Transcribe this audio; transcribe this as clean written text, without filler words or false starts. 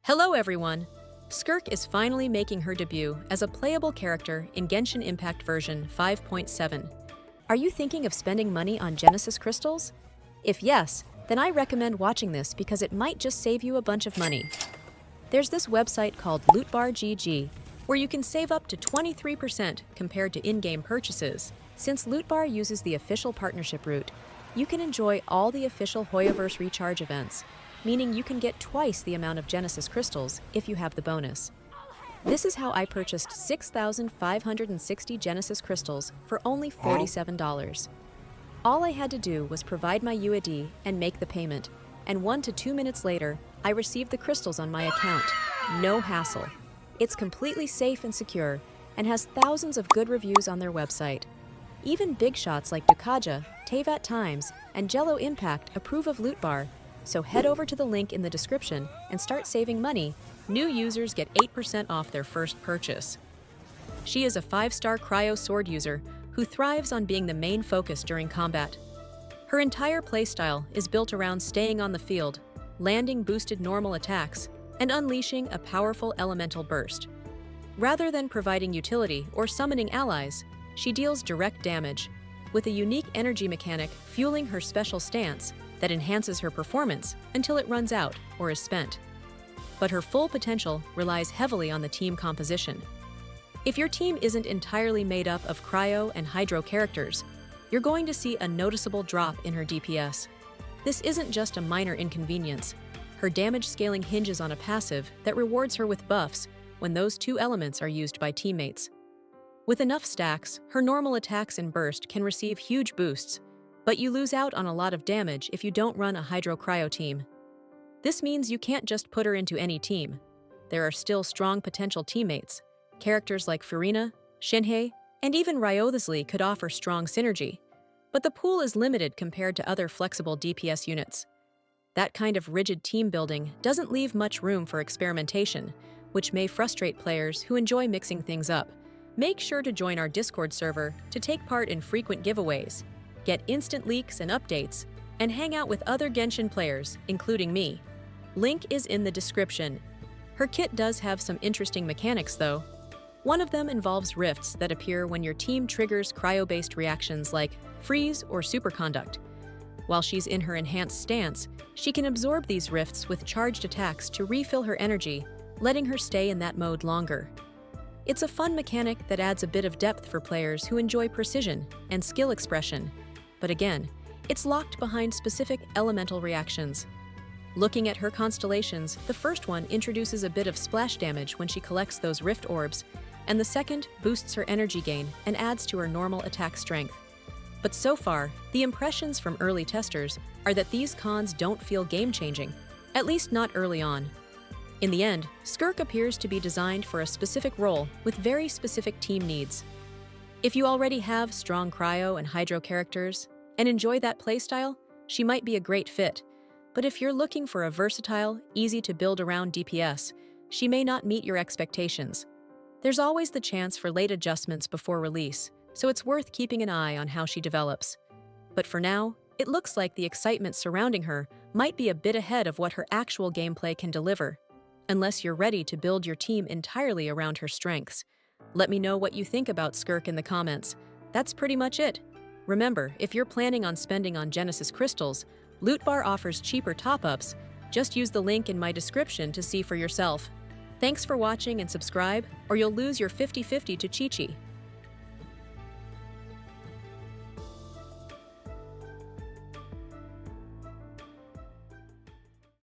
Hello everyone! Skirk is finally making her debut as a playable character in Genshin Impact version 5.7. Are you thinking of spending money on Genesis crystals? If yes, then I recommend watching this because it might just save you a bunch of money. There's this website called Lootbar GG, where you can save up to 23% compared to in-game purchases. Since Lootbar uses the official partnership route, you can enjoy all the official Hoyoverse recharge events, meaning you can get twice the amount of Genesis crystals if you have the bonus. This is how I purchased 6,560 Genesis crystals for only $47. All I had to do was provide my UID and make the payment, and 1 to 2 minutes later, I received the crystals on my account. No hassle. It's completely safe and secure, and has thousands of good reviews on their website. Even big shots like Dukaja, Tevat Times, and Jello Impact approve of Lootbar, so head over to the link in the description and start saving money. New users get 8% off their first purchase. She is a 5-star Cryo sword user who thrives on being the main focus during combat. Her entire playstyle is built around staying on the field, landing boosted normal attacks, and unleashing a powerful elemental burst. Rather than providing utility or summoning allies, she deals direct damage, with a unique energy mechanic fueling her special stance that enhances her performance until it runs out or is spent. But her full potential relies heavily on the team composition. If your team isn't entirely made up of Cryo and Hydro characters, you're going to see a noticeable drop in her DPS. This isn't just a minor inconvenience. Her damage scaling hinges on a passive that rewards her with buffs when those two elements are used by teammates. With enough stacks, her normal attacks and burst can receive huge boosts, but you lose out on a lot of damage if you don't run a Hydro Cryo team. This means you can't just put her into any team. There are still strong potential teammates. Characters like Furina, Shenhe, and even Wriothesley could offer strong synergy, but the pool is limited compared to other flexible DPS units. That kind of rigid team building doesn't leave much room for experimentation, which may frustrate players who enjoy mixing things up. Make sure to join our Discord server to take part in frequent giveaways, get instant leaks and updates, and hang out with other Genshin players, including me. Link is in the description. Her kit does have some interesting mechanics though. One of them involves rifts that appear when your team triggers cryo-based reactions like freeze or superconduct. While she's in her enhanced stance, she can absorb these rifts with charged attacks to refill her energy, letting her stay in that mode longer. It's a fun mechanic that adds a bit of depth for players who enjoy precision and skill expression. But again, it's locked behind specific elemental reactions. Looking at her constellations, the first one introduces a bit of splash damage when she collects those rift orbs, and the second boosts her energy gain and adds to her normal attack strength. But so far, the impressions from early testers are that these cons don't feel game-changing, at least not early on. In the end, Skirk appears to be designed for a specific role with very specific team needs. If you already have strong Cryo and Hydro characters and enjoy that playstyle, she might be a great fit. But if you're looking for a versatile, easy-to-build-around DPS, she may not meet your expectations. There's always the chance for late adjustments before release, so it's worth keeping an eye on how she develops. But for now, it looks like the excitement surrounding her might be a bit ahead of what her actual gameplay can deliver, unless you're ready to build your team entirely around her strengths. Let me know what you think about Skirk in the comments. That's pretty much it. Remember, if you're planning on spending on Genesis crystals, Lootbar offers cheaper top-ups. Just use the link in my description to see for yourself. Thanks for watching and subscribe, or you'll lose your 50-50 to Chi-Chi.